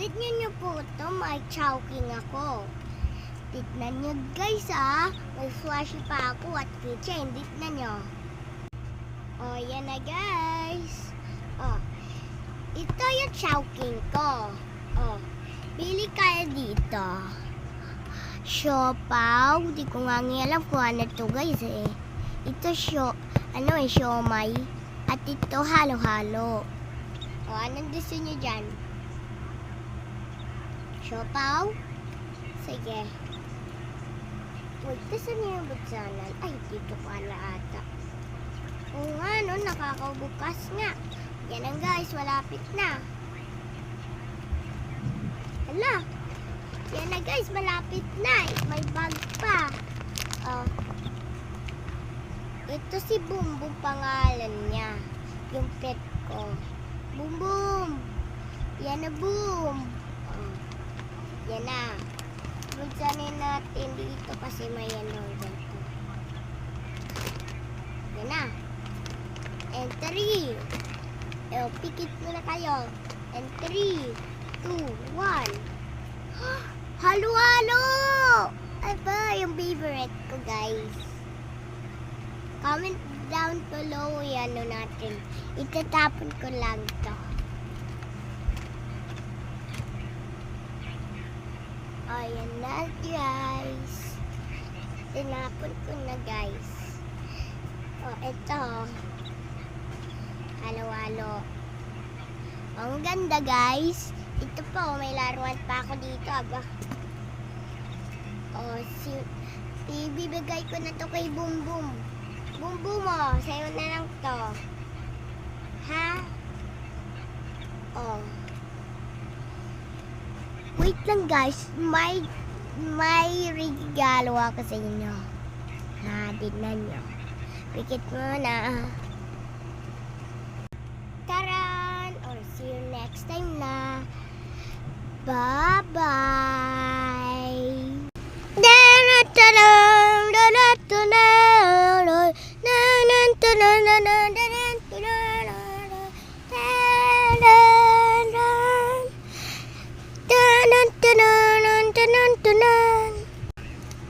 Tignan niyo po ito, may chowking ako. Tignan niyo guys may swashi pa ako at keychain. Tignan niyo. Oh, yan na guys. Oh, ito yung chowking ko. Oh, pili kayo dito. Siopaw. Di ko nga alam kung ano to guys Ito siomay. At ito halo-halo. O, anong gusto nyo dyan? Siopaw? Sige. Wait, gusto nyo yung buksanan? Ay, dito pala ata. Oo nga, no, nakakabukas nga. Yan ang guys, malapit na. Hala. Yan na guys, malapit na. May bag pa. Oh. Ito si Boom Boom pangalan niya. Yung pet ko. Boom Boom. Yan na Boom. Oh. Yan na. Buksanin natin dito kasi may ano dito. Yan na. And 3. Pikit muna kayo. And 3, 2, 1. Halo-halo! Aba, yung favorite ko guys. Comment down below yan natin. Itatapon ko lang to. Ayan na guys. Tinapon ko na guys. Oh, ito. Halo-halo. Ang ganda guys. Ito po, may laruan pa ako dito. Aba. Oh, ibibigay ko na to kay Boom Boom. Boom Boom mo, sa'yo na lang to. Ha? Oh. Wait lang guys, may regalo ako sa inyo. Ha, tignan nyo. Pikit mo na. Taran! Or see you next time na. Bye-bye! Ta-da!